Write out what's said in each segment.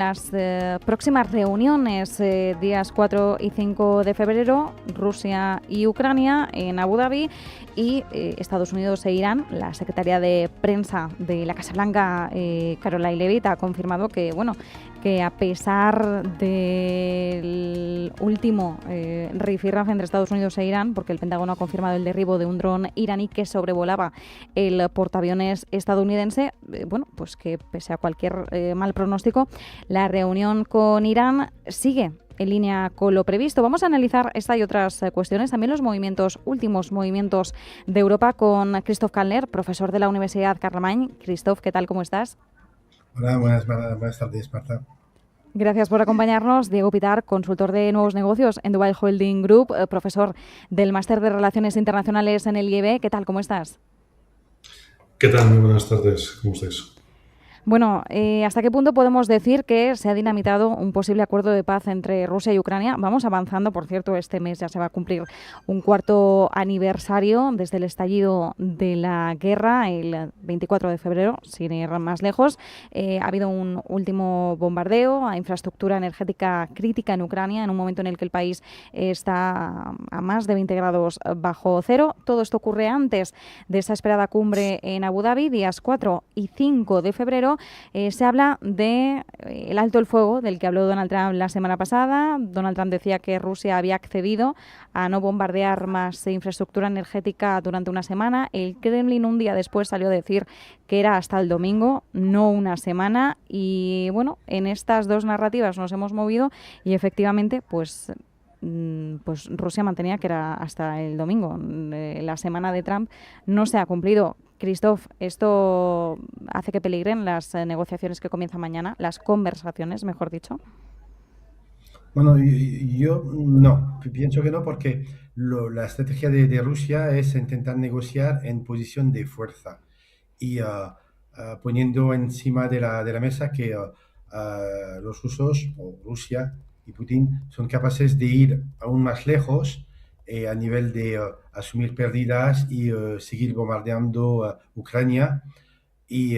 Las próximas reuniones, días 4 y 5 de febrero, Rusia y Ucrania en Abu Dhabi y Estados Unidos e Irán. La secretaria de prensa de la Casa Blanca, Caroline Leavitt, ha confirmado que, que a pesar del último rifirrafe entre Estados Unidos e Irán, porque el Pentágono ha confirmado el derribo de un dron iraní que sobrevolaba el portaaviones estadounidense, pues que pese a cualquier mal pronóstico, la reunión con Irán sigue en línea con lo previsto. Vamos a analizar esta y otras cuestiones, también los últimos movimientos de Europa con Christoph Kallner, profesor de la Universidad Carlemagne. Christoph, ¿qué tal? ¿Cómo estás? Hola, buenas tardes, Marta. Gracias por acompañarnos. Diego Pitar, consultor de nuevos negocios en Dubai Holding Group, profesor del Máster de Relaciones Internacionales en el IEB. ¿Qué tal? ¿Cómo estás? ¿Qué tal? Muy buenas tardes. ¿Cómo estáis? Bueno, ¿hasta qué punto podemos decir que se ha dinamitado un posible acuerdo de paz entre Rusia y Ucrania? Vamos avanzando, por cierto, este mes ya se va a cumplir un cuarto aniversario desde el estallido de la guerra, el 24 de febrero, sin ir más lejos. Ha habido un último bombardeo a infraestructura energética crítica en Ucrania, en un momento en el que el país está a más de 20 grados bajo cero. Todo esto ocurre antes de esa esperada cumbre en Abu Dhabi, días 4 y 5 de febrero. Se habla de el alto el fuego del que habló Donald Trump la semana pasada. Donald Trump decía que Rusia había accedido a no bombardear más infraestructura energética durante una semana. El Kremlin un día después salió a decir que era hasta el domingo, no una semana. Y bueno, en estas dos narrativas nos hemos movido y efectivamente pues Rusia mantenía que era hasta el domingo. La semana de Trump no se ha cumplido. Christoph, ¿esto hace que peligren las negociaciones que comienzan mañana, las conversaciones, mejor dicho? Bueno, yo no, pienso que no, porque la estrategia de Rusia es intentar negociar en posición de fuerza y poniendo encima de la mesa que los rusos o Rusia y Putin son capaces de ir aún más lejos a nivel de asumir pérdidas y seguir bombardeando Ucrania y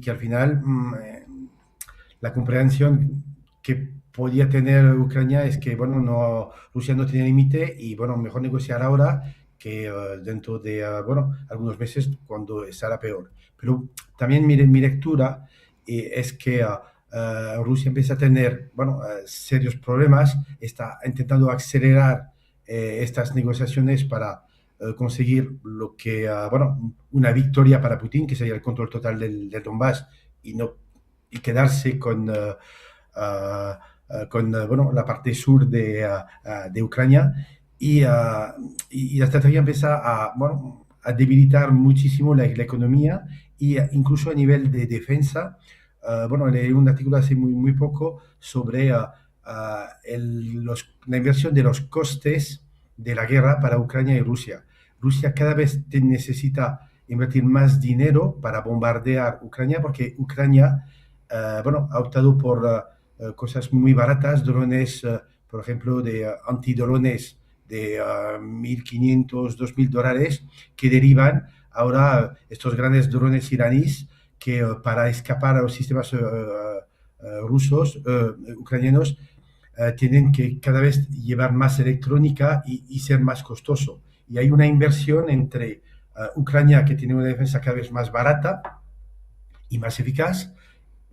que al final la comprensión que podía tener Ucrania es que, Rusia no tiene límite y, mejor negociar ahora que dentro de, algunos meses cuando estará peor. Pero también mi lectura es que Rusia empieza a tener, serios problemas, está intentando acelerar estas negociaciones para conseguir lo que, una victoria para Putin, que sería el control total del Donbass y quedarse con la parte sur de Ucrania y la estrategia empieza a debilitar muchísimo la economía y incluso a nivel de defensa. Leí un artículo hace muy poco sobre la inversión de los costes de la guerra para Ucrania y Rusia. Rusia cada vez necesita invertir más dinero para bombardear Ucrania porque Ucrania ha optado por cosas muy baratas, drones, por ejemplo, de antidrones de $1.500, $2.000, que derivan ahora estos grandes drones iraníes que para escapar a los sistemas ucranianos, tienen que cada vez llevar más electrónica y ser más costoso. Y hay una inversión entre Ucrania, que tiene una defensa cada vez más barata y más eficaz,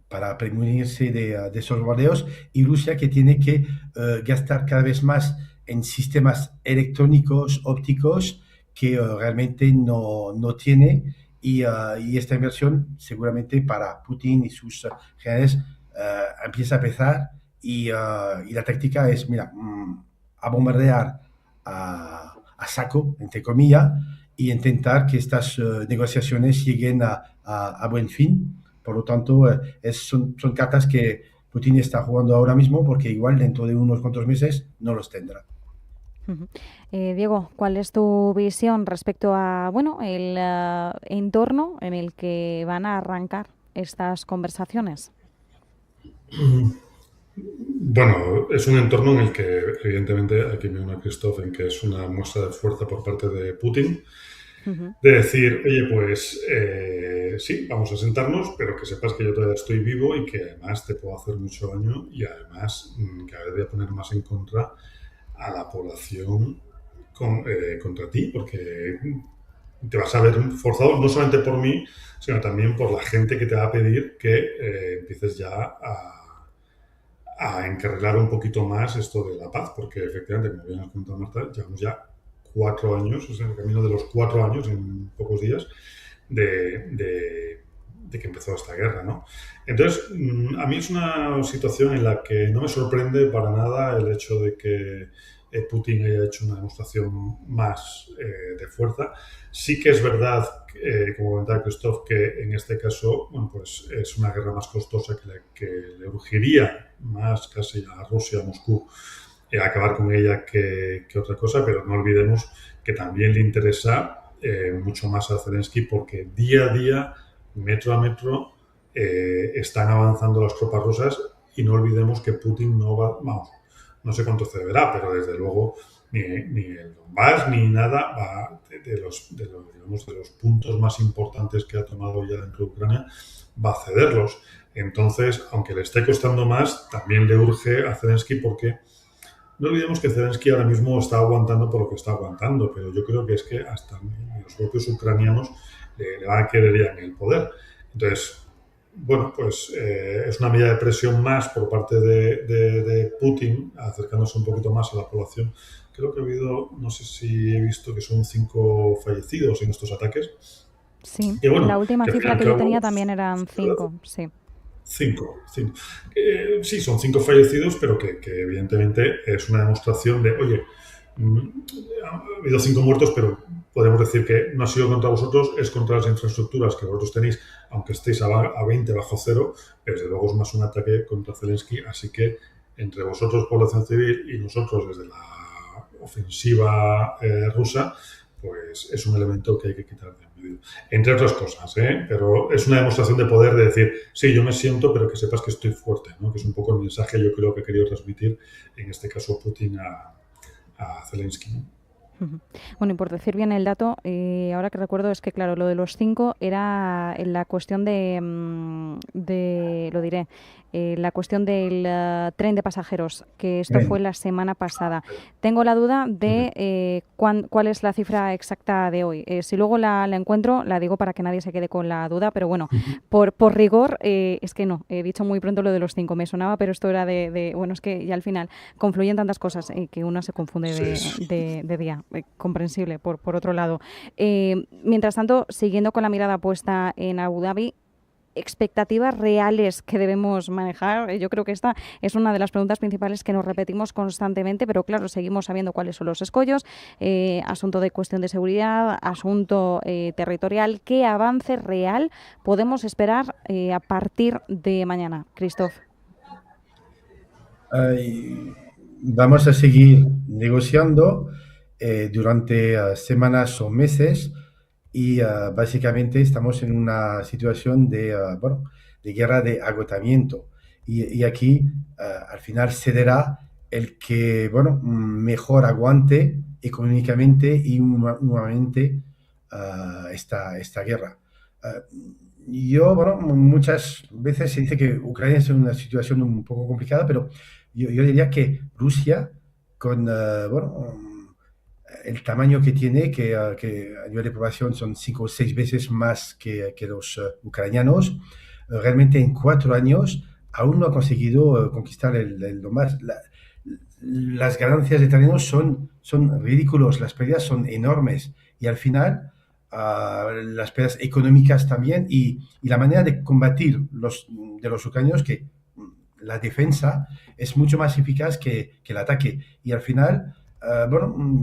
para premunirse de esos bombardeos, y Rusia, que tiene que gastar cada vez más en sistemas electrónicos, ópticos, que realmente no tiene, y esta inversión seguramente para Putin y sus generales empieza a pesar, y la táctica es, a bombardear a saco, entre comillas, y intentar que estas negociaciones lleguen a buen fin. Por lo tanto, son cartas que Putin está jugando ahora mismo porque igual dentro de unos cuantos meses no los tendrá. Diego, ¿cuál es tu visión respecto a el entorno en el que van a arrancar estas conversaciones? Bueno, es un entorno en el que, evidentemente, aquí me uno a Christoph en que es una muestra de fuerza por parte de Putin. De decir, oye, pues sí, vamos a sentarnos, pero que sepas que yo todavía estoy vivo y que además te puedo hacer mucho daño y además cada vez voy a poner más en contra a la población contra ti, porque te vas a ver forzado no solamente por mí, sino también por la gente que te va a pedir que empieces ya a encarrilar un poquito más esto de la paz, porque efectivamente, como bien has contado, Marta, llevamos ya 4 años, o sea, el camino de los 4 años en pocos días de que empezó esta guerra, ¿no? Entonces, a mí es una situación en la que no me sorprende para nada el hecho de que Putin haya hecho una demostración más de fuerza. Sí que es verdad, como comentaba Christoph, que en este caso, bueno, pues es una guerra más costosa que le urgiría más casi a Rusia, a Moscú, acabar con ella que otra cosa, pero no olvidemos que también le interesa mucho más a Zelensky porque día a día, metro a metro, están avanzando las tropas rusas y no olvidemos que Putin no va, vamos, no sé cuánto cederá, pero desde luego ni el Donbass ni nada va de los puntos más importantes que ha tomado ya dentro de Ucrania, va a cederlos. Entonces, aunque le esté costando más, también le urge a Zelensky porque no olvidemos que Zelensky ahora mismo está aguantando por lo que está aguantando, pero yo creo que es que hasta los propios ucranianos le van a querer ya en el poder. Entonces, bueno, pues es una medida de presión más por parte de Putin, acercándose un poquito más a la población. Creo que ha habido, no sé si he visto que son 5 fallecidos en estos ataques. Sí, y bueno, la última cifra que yo tenía también eran 5, sí. 5. Sí, son 5 fallecidos, pero que evidentemente es una demostración de, oye, ha habido 5 muertos, pero podemos decir que no ha sido contra vosotros, es contra las infraestructuras que vosotros tenéis, aunque estéis a 20 bajo cero, pero desde luego es más un ataque contra Zelensky, así que entre vosotros, población civil, y nosotros desde la ofensiva rusa, pues es un elemento que hay que quitar de en medio. Entre otras cosas, pero es una demostración de poder de decir, sí, yo me siento, pero que sepas que estoy fuerte, ¿no? Que es un poco el mensaje yo creo que he querido transmitir, en este caso Putin a Zelensky, ¿no? Bueno, y por decir bien el dato, ahora que recuerdo es que, claro, lo de los 5 era en la cuestión lo diré, la cuestión del tren de pasajeros, que esto fue la semana pasada. Tengo la duda de cuál es la cifra exacta de hoy. Si luego la encuentro, la digo para que nadie se quede con la duda, pero bueno, por rigor, es que no, he dicho muy pronto lo de los 5, me sonaba, pero esto era bueno, es que ya al final confluyen tantas cosas que uno se confunde de día. Comprensible, por otro lado. Mientras tanto, siguiendo con la mirada puesta en Abu Dhabi, expectativas reales que debemos manejar. Yo creo que esta es una de las preguntas principales que nos repetimos constantemente, pero claro, seguimos sabiendo cuáles son los escollos, asunto de cuestión de seguridad, asunto territorial. ¿Qué avance real podemos esperar a partir de mañana, Christoph? Vamos a seguir negociando durante semanas o meses y básicamente estamos en una situación de guerra de agotamiento y aquí al final cederá el que mejor aguante económicamente y humanamente esta guerra. Yo, muchas veces se dice que Ucrania es una situación un poco complicada, pero yo diría que Rusia, con el tamaño que tiene, que a nivel de población son 5 o 6 veces más que los ucranianos, realmente en 4 años aún no ha conseguido conquistar el Donbass. Las ganancias de terreno son ridículos, las pérdidas son enormes y al final las pérdidas económicas también y la manera de combatir de los ucranianos, que la defensa es mucho más eficaz que el ataque y al final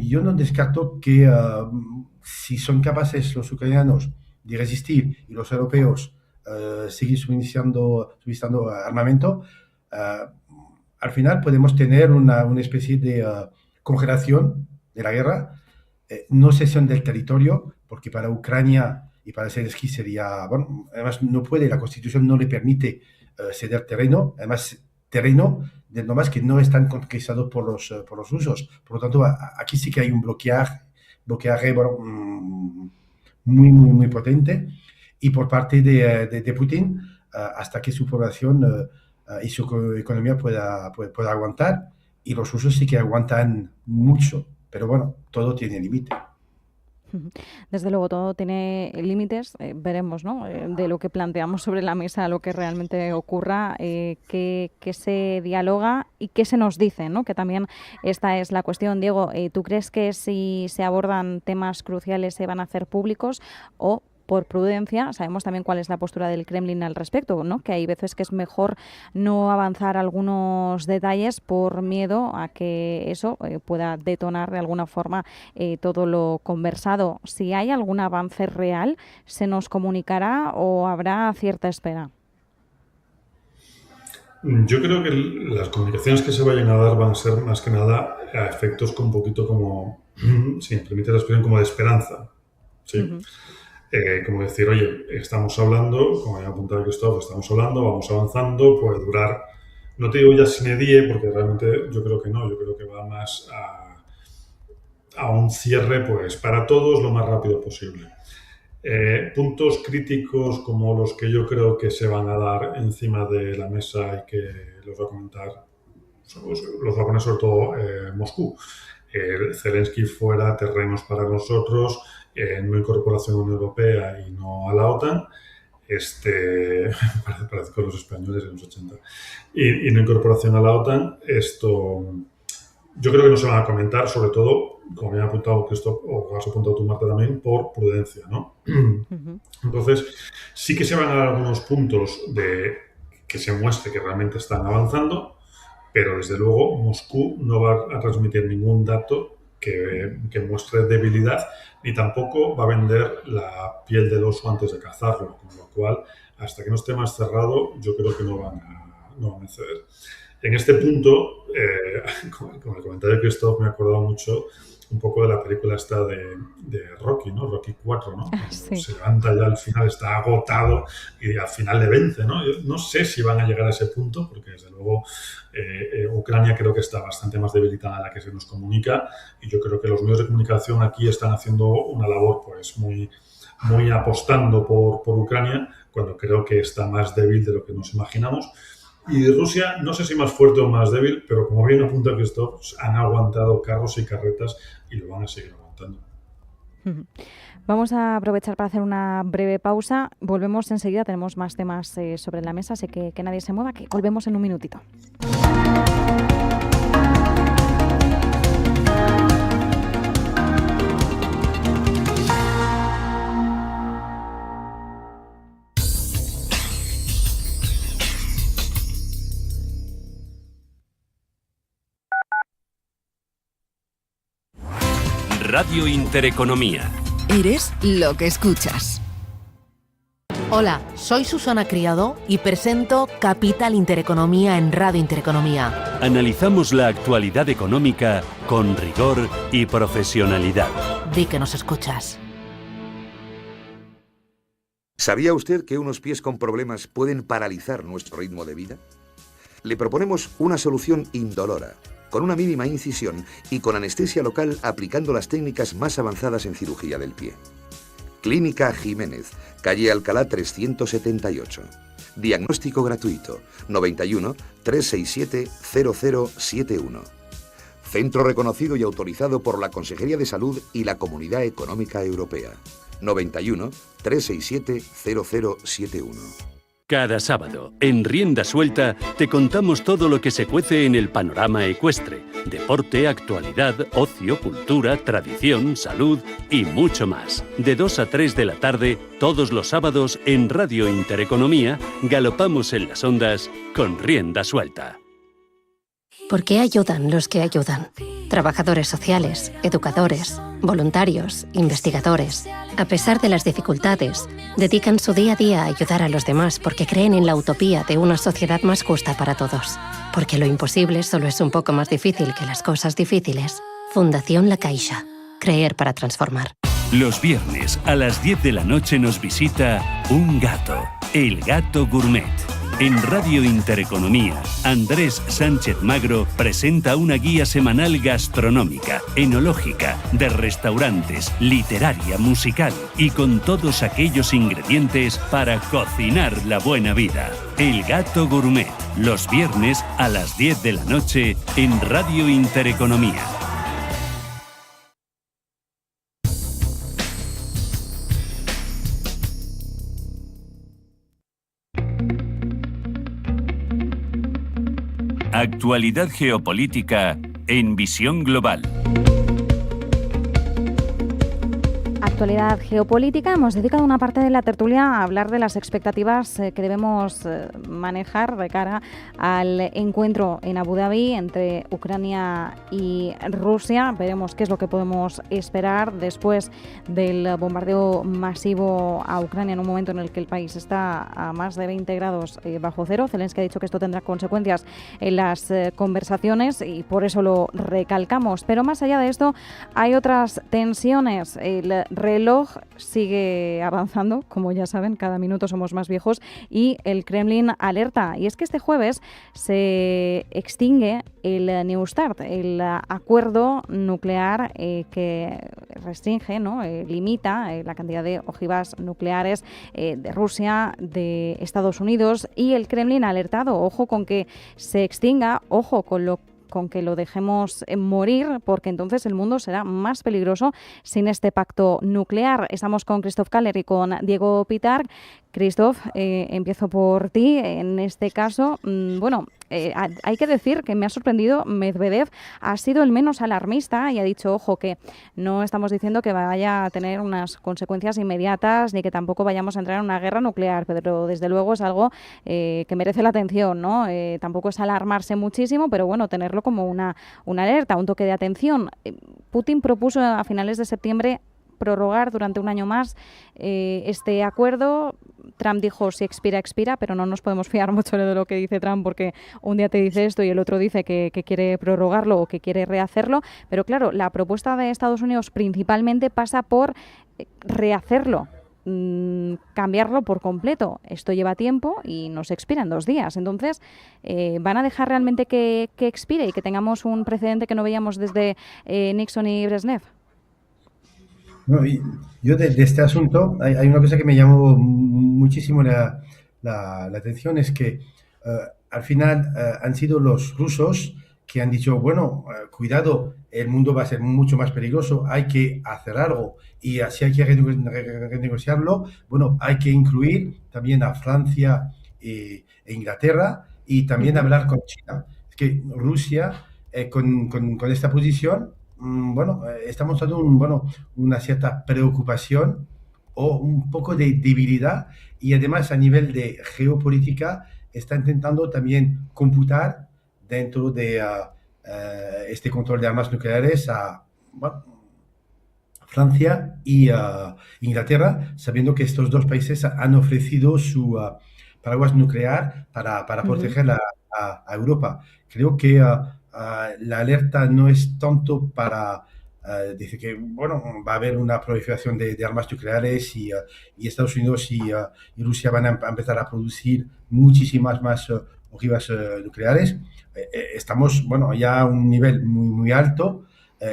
yo no descarto que si son capaces los ucranianos de resistir y los europeos seguir suministrando armamento, al final podemos tener una especie de congelación de la guerra, no cesión del territorio, porque para Ucrania y para Zelensky sería, además no puede, la Constitución no le permite ceder terreno, además terreno del Donbass que no están conquistados por los rusos. Por lo tanto, aquí sí que hay un bloqueaje muy, muy, muy potente. Y por parte de Putin, hasta que su población y su economía pueda aguantar, y los rusos sí que aguantan mucho, pero bueno, todo tiene límite. Desde luego, todo tiene límites. Veremos, ¿no? De lo que planteamos sobre la mesa, lo que realmente ocurra, qué se dialoga y qué se nos dice, ¿no? Que también esta es la cuestión. Diego, ¿tú crees que si se abordan temas cruciales se van a hacer públicos o, por prudencia, sabemos también cuál es la postura del Kremlin al respecto, ¿no? Que hay veces que es mejor no avanzar algunos detalles por miedo a que eso pueda detonar de alguna forma todo lo conversado? Si hay algún avance real, ¿se nos comunicará o habrá cierta espera? Yo creo que las comunicaciones que se vayan a dar van a ser más que nada a efectos con un poquito como, si me permite la expresión, como de esperanza, ¿sí? Uh-huh. Como decir, oye, estamos hablando, como había apuntado Cristóbal, estamos hablando, vamos avanzando, puede durar, no te digo ya sine die, porque realmente yo creo que no, yo creo que va más a un cierre pues para todos lo más rápido posible. Puntos críticos como los que yo creo que se van a dar encima de la mesa y que los va a comentar, los va a poner sobre todo Moscú. Zelensky fuera, terrenos para nosotros, no incorporación a la Unión Europea y no a la OTAN, parece con los españoles en los 80, y no incorporación a la OTAN, esto yo creo que no se van a comentar, sobre todo, como me ha apuntado Christoph, o has apuntado tú, Marta, también, por prudencia, ¿no? Uh-huh. Entonces, sí que se van a dar algunos puntos de que se muestre que realmente están avanzando, pero desde luego Moscú no va a transmitir ningún dato que muestre debilidad, ni tampoco va a vender la piel del oso antes de cazarlo, con lo cual, hasta que no esté más cerrado, yo creo que no van a ceder. En este punto, con el comentario de Christoph, me he acordado mucho un poco de la película esta de Rocky, ¿no? Rocky 4, ¿no? Sí. Se levanta ya al final, está agotado y al final le vence, ¿no? Yo no sé si van a llegar a ese punto, porque desde luego Ucrania creo que está bastante más debilitada a la que se nos comunica, y yo creo que los medios de comunicación aquí están haciendo una labor pues muy apostando por Ucrania, cuando creo que está más débil de lo que nos imaginamos. Y Rusia, no sé si más fuerte o más débil, pero como bien apunta Christoph, han aguantado carros y carretas y lo van a seguir aguantando. Vamos a aprovechar para hacer una breve pausa. Volvemos enseguida, tenemos más temas sobre la mesa, así que nadie se mueva, que volvemos en un minutito. Radio Intereconomía. Eres lo que escuchas. Hola, soy Susana Criado y presento Capital Intereconomía en Radio Intereconomía. Analizamos la actualidad económica con rigor y profesionalidad. Di que nos escuchas. ¿Sabía usted que unos pies con problemas pueden paralizar nuestro ritmo de vida? Le proponemos una solución indolora, con una mínima incisión y con anestesia local aplicando las técnicas más avanzadas en cirugía del pie. Clínica Jiménez, calle Alcalá 378. Diagnóstico gratuito, 91 367 0071. Centro reconocido y autorizado por la Consejería de Salud y la Comunidad Económica Europea, 91 367 0071. Cada sábado, en Rienda Suelta, te contamos todo lo que se cuece en el panorama ecuestre. Deporte, actualidad, ocio, cultura, tradición, salud y mucho más. De 2 a 3 de la tarde, todos los sábados, en Radio Intereconomía, galopamos en las ondas con Rienda Suelta. ¿Por qué ayudan los que ayudan? Trabajadores sociales, educadores, voluntarios, investigadores. A pesar de las dificultades, dedican su día a día a ayudar a los demás porque creen en la utopía de una sociedad más justa para todos. Porque lo imposible solo es un poco más difícil que las cosas difíciles. Fundación La Caixa. Creer para transformar. Los viernes a las 10 de la noche nos visita un gato, el Gato Gourmet. En Radio Intereconomía, Andrés Sánchez Magro presenta una guía semanal gastronómica, enológica, de restaurantes, literaria, musical y con todos aquellos ingredientes para cocinar la buena vida. El Gato Gourmet, los viernes a las 10 de la noche en Radio Intereconomía. Actualidad geopolítica en Visión Global. Actualidad geopolítica. Hemos dedicado una parte de la tertulia a hablar de las expectativas que debemos manejar de cara al encuentro en Abu Dhabi entre Ucrania y Rusia. Veremos qué es lo que podemos esperar después del bombardeo masivo a Ucrania en un momento en el que el país está a más de 20 grados bajo cero. Zelensky ha dicho que esto tendrá consecuencias en las conversaciones y por eso lo recalcamos. Pero más allá de esto, hay otras tensiones. El reloj sigue avanzando, como ya saben, cada minuto somos más viejos y el Kremlin alerta. Y es que este jueves se extingue el New START, el acuerdo nuclear que restringe, limita la cantidad de ojivas nucleares de Rusia, de Estados Unidos, y el Kremlin ha alertado, ojo con que se extinga, ojo con que lo dejemos morir, porque entonces el mundo será más peligroso sin este pacto nuclear. Estamos con Christoph Kaller y con Diego Pitarch. Christoph, empiezo por ti. En este caso, hay que decir que me ha sorprendido, Medvedev ha sido el menos alarmista y ha dicho, ojo, que no estamos diciendo que vaya a tener unas consecuencias inmediatas ni que tampoco vayamos a entrar en una guerra nuclear, pero desde luego es algo que merece la atención, ¿no? Tampoco es alarmarse muchísimo, pero bueno, tenerlo como una alerta, un toque de atención. Putin propuso a finales de septiembre prorrogar durante un año más este acuerdo. Trump dijo, si expira, expira, pero no nos podemos fiar mucho de lo que dice Trump, porque un día te dice esto y el otro dice que quiere prorrogarlo o que quiere rehacerlo. Pero claro, la propuesta de Estados Unidos principalmente pasa por rehacerlo, cambiarlo por completo. Esto lleva tiempo y nos expira en 2 días. Entonces, ¿van a dejar realmente que expire y que tengamos un precedente que no veíamos desde Nixon y Brezhnev? No, yo de este asunto hay una cosa que me llamó muchísimo la atención, es que al final han sido los rusos que han dicho, bueno, cuidado, el mundo va a ser mucho más peligroso, hay que hacer algo y así hay que renegociarlo. Bueno, hay que incluir también a Francia e Inglaterra y también hablar con China. Es que Rusia con esta posición, está mostrando una cierta preocupación o un poco de debilidad, y además a nivel de geopolítica está intentando también computar dentro de este control de armas nucleares a Francia y Inglaterra, sabiendo que estos dos países han ofrecido su paraguas nuclear para proteger a Europa. Creo que la alerta no es tanto para decir que va a haber una proliferación de armas nucleares y Estados Unidos y Rusia van a empezar a producir muchísimas más ojivas nucleares. Estamos ya a un nivel muy, muy alto.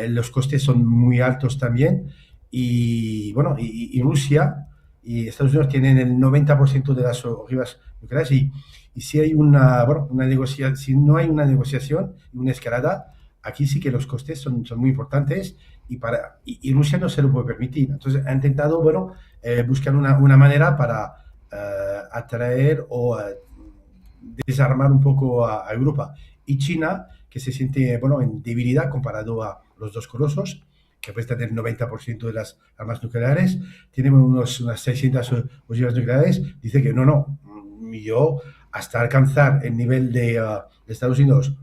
Los costes son muy altos también. Y Rusia y Estados Unidos tienen el 90% de las ojivas nucleares. Y si hay una negociación, si no hay una negociación, una escalada, aquí sí que los costes son muy importantes y Rusia no se lo puede permitir. Entonces ha intentado buscar una manera para atraer o desarmar un poco a Europa. Y China, que se siente en debilidad comparado a los dos colosos, que cuestan el 90% de las armas nucleares, tienen unas 600 ojivas nucleares, dice que no, yo hasta alcanzar el nivel de Estados Unidos,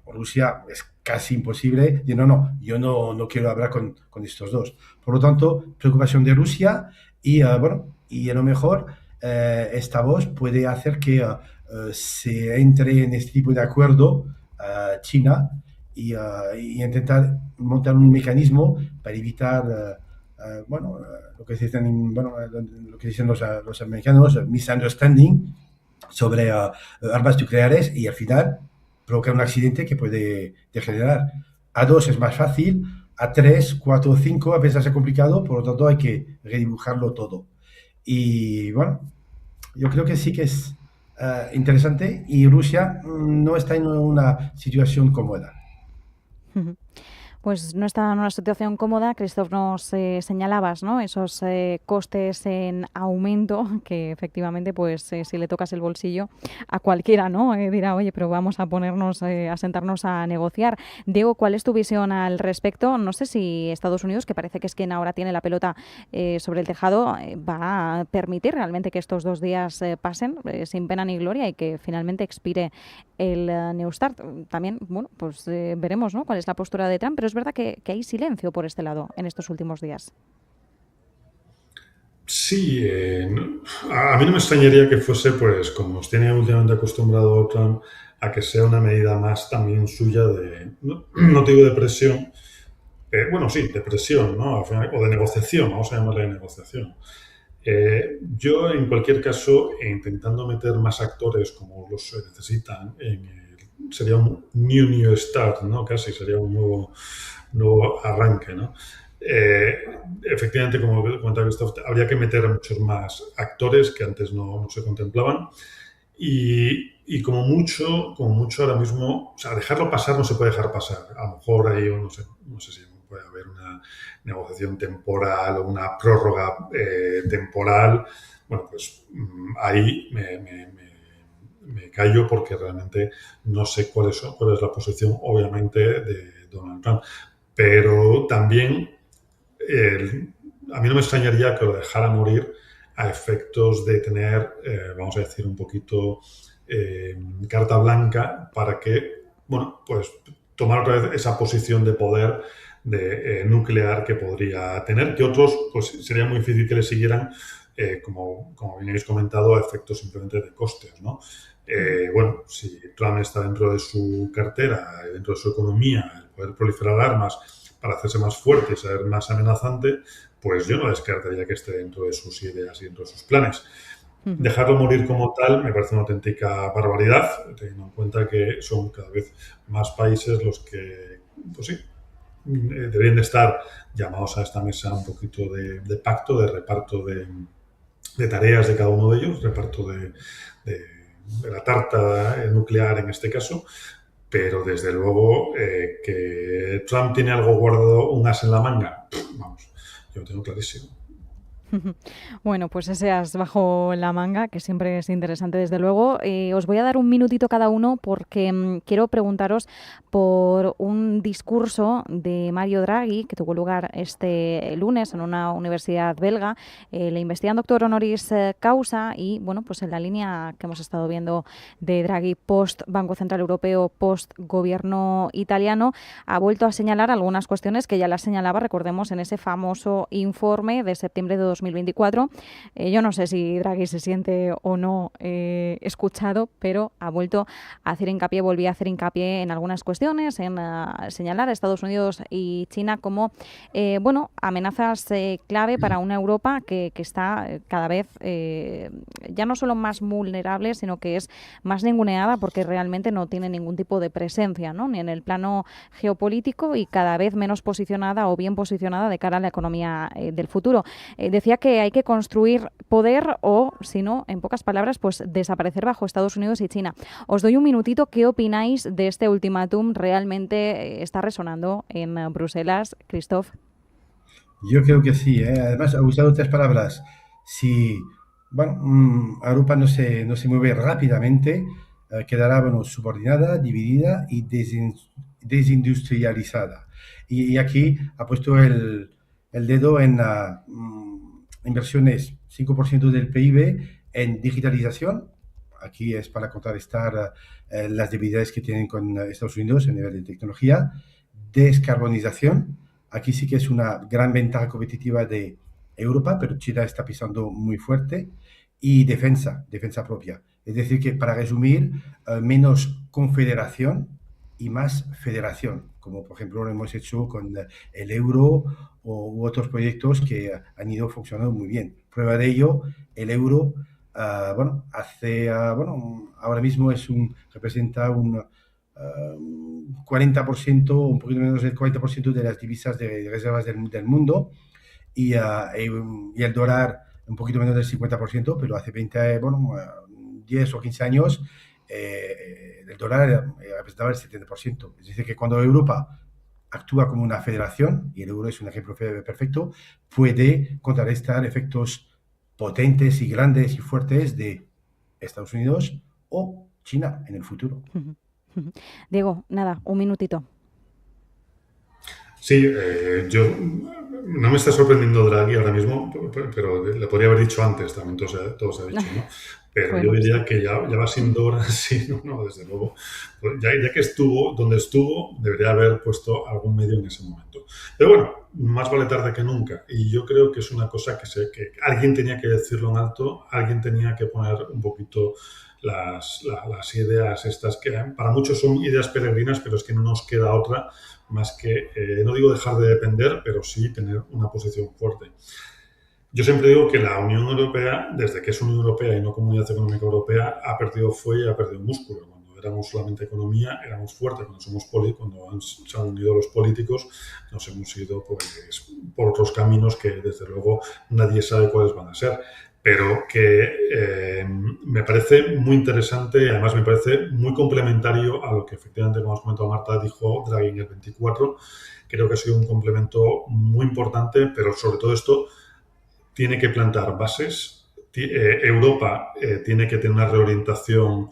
Rusia es casi imposible, y yo no quiero hablar con estos dos. Por lo tanto, preocupación de Rusia y a lo mejor esta voz puede hacer que se entre en este tipo de acuerdo China y intentar montar un mecanismo para evitar lo que dicen los americanos, misunderstanding, sobre armas nucleares y al final provoca un accidente que puede degenerar. A 2 es más fácil, a 3, 4, 5 a veces es complicado, por lo tanto hay que redibujarlo todo. Y bueno, yo creo que sí que es interesante y Rusia no está en una situación cómoda. Pues no está en una situación cómoda. Christoph, nos señalabas, ¿no?, esos costes en aumento que efectivamente, pues si le tocas el bolsillo a cualquiera, ¿no?, dirá, oye, pero vamos a ponernos, a sentarnos a negociar. Diego, ¿cuál es tu visión al respecto? No sé si Estados Unidos, que parece que es quien ahora tiene la pelota sobre el tejado, va a permitir realmente que estos 2 días pasen sin pena ni gloria y que finalmente expire el New START. También, bueno, pues veremos, ¿no?, cuál es la postura de Trump, pero es verdad que hay silencio por este lado en estos últimos días. Sí, a mí no me extrañaría que fuese, pues, como nos tiene últimamente acostumbrado Trump, a que sea una medida más también suya de, no te digo de presión, bueno, sí, de presión, ¿no? Al final, o de negociación, vamos a llamarle de negociación. Yo, en cualquier caso, intentando meter más actores como los se necesitan, sería un new start, ¿no? Casi sería un nuevo arranque, ¿no? Efectivamente, como comentaba Christoph, habría que meter a muchos más actores que antes no se contemplaban y como mucho ahora mismo, o sea, dejarlo pasar no se puede dejar pasar. A lo mejor ahí, no sé si puede haber una negociación temporal o una prórroga temporal. Bueno, pues ahí me callo porque realmente no sé cuál es la posición, obviamente, de Donald Trump. Pero también a mí no me extrañaría que lo dejara morir a efectos de tener, vamos a decir, un poquito carta blanca para que, bueno, pues tomar otra vez esa posición de poder nuclear que podría tener, que otros, pues sería muy difícil que le siguieran, como bien habéis comentado, a efectos simplemente de costes, ¿no? Bueno, si Trump está dentro de su cartera, dentro de su economía, el poder proliferar armas para hacerse más fuerte y ser más amenazante, pues yo no descartaría que esté dentro de sus ideas y dentro de sus planes. Dejarlo morir como tal me parece una auténtica barbaridad, teniendo en cuenta que son cada vez más países los que, pues sí, deberían de estar llamados a esta mesa un poquito de pacto, de reparto de tareas de cada uno de ellos, reparto de la tarta nuclear en este caso, pero desde luego que Trump tiene algo guardado, un as en la manga, vamos, yo lo tengo clarísimo. Bueno, pues ese as bajo la manga, que siempre es interesante, desde luego. Os voy a dar un minutito cada uno porque quiero preguntaros por un discurso de Mario Draghi que tuvo lugar este lunes en una universidad belga. Le investigan doctor honoris causa y, bueno, pues en la línea que hemos estado viendo de Draghi post Banco Central Europeo, post gobierno italiano, ha vuelto a señalar algunas cuestiones que ya las señalaba, recordemos, en ese famoso informe de septiembre de 2024. Yo no sé si Draghi se siente o no escuchado, pero ha vuelto a hacer hincapié, volvía a hacer hincapié en algunas cuestiones, en señalar a Estados Unidos y China como bueno, amenazas clave para una Europa que está cada vez ya no solo más vulnerable, sino que es más ninguneada porque realmente no tiene ningún tipo de presencia, ¿no?, ni en el plano geopolítico y cada vez menos posicionada o bien posicionada de cara a la economía del futuro. Decía que hay que construir poder o, si no, en pocas palabras, pues desaparecer bajo Estados Unidos y China. Os doy un minutito. ¿Qué opináis de este ultimátum? ¿Realmente está resonando en Bruselas, Christoph? Yo creo que sí, ¿eh? Además, ha usado 3 palabras. Si bueno, Europa no se mueve rápidamente, quedará bueno, subordinada, dividida y desindustrializada. Y aquí ha puesto el dedo en inversiones, 5% del PIB en digitalización. Aquí es para contrarrestar las debilidades que tienen con Estados Unidos a nivel de tecnología. Descarbonización. Aquí sí que es una gran ventaja competitiva de Europa, pero China está pisando muy fuerte. Y defensa propia. Es decir, que para resumir, menos confederación y más federación, como por ejemplo lo hemos hecho con el euro u otros proyectos que han ido funcionando muy bien. Prueba de ello, el euro ahora mismo representa un 40%, un poquito menos del 40% de las divisas de reservas del mundo, y el dólar un poquito menos del 50%, pero hace 10 o 15 años el dólar representaba el 70%. Es decir, que cuando Europa actúa como una federación, y el euro es un ejemplo perfecto, puede contrarrestar efectos potentes y grandes y fuertes de Estados Unidos o China en el futuro. Diego, nada, un minutito. Sí, yo no me está sorprendiendo Draghi ahora mismo, pero le podría haber dicho antes, también todo se ha dicho, ¿no? Pero bueno, yo diría que ya va siendo hora, sí, no, desde luego. Pues ya que estuvo donde estuvo, debería haber puesto algún medio en ese momento. Pero bueno, más vale tarde que nunca. Y yo creo que es una cosa que alguien tenía que decirlo en alto, alguien tenía que poner un poquito las ideas estas, que para muchos son ideas peregrinas, pero es que no nos queda otra más que, no digo dejar de depender, pero sí tener una posición fuerte. Yo siempre digo que la Unión Europea, desde que es Unión Europea y no Comunidad Económica Europea, ha perdido fuelle y ha perdido músculo. Cuando éramos solamente economía, éramos fuertes. Cuando se han unido los políticos, nos hemos ido pues, por otros caminos que, desde luego, nadie sabe cuáles van a ser. Pero que me parece muy interesante y además me parece muy complementario a lo que efectivamente, como has comentado Marta, dijo Draghi en el 24. Creo que ha sido un complemento muy importante, pero sobre todo esto tiene que plantar bases. Europa tiene que tener una reorientación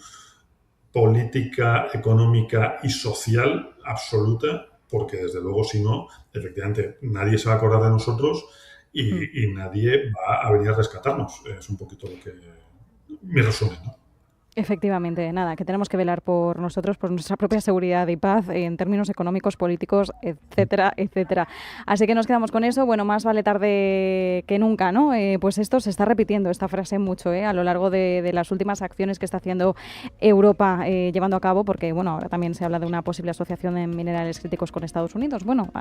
política, económica y social absoluta, porque desde luego si no, efectivamente nadie se va a acordar de nosotros y nadie va a venir a rescatarnos. Es un poquito lo que mi resumen, ¿no? Efectivamente, nada, que tenemos que velar por nosotros, por nuestra propia seguridad y paz en términos económicos, políticos, etcétera, etcétera. Así que nos quedamos con eso. Bueno, más vale tarde que nunca, ¿no? Pues esto se está repitiendo, esta frase mucho, a lo largo de las últimas acciones que está haciendo Europa llevando a cabo, porque, bueno, ahora también se habla de una posible asociación en minerales críticos con Estados Unidos. Bueno,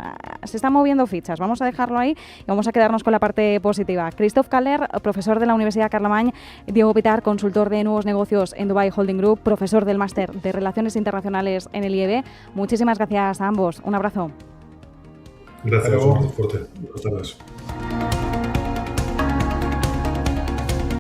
se están moviendo fichas. Vamos a dejarlo ahí y vamos a quedarnos con la parte positiva. Christoph Kaller, profesor de la Universidad Carlemany, Diego Pitar, consultor de nuevos negocios en Dubai Holding Group, profesor del máster de Relaciones Internacionales en el IEB. Muchísimas gracias a ambos. Un abrazo. Gracias, un abrazo fuerte. Buenas tardes.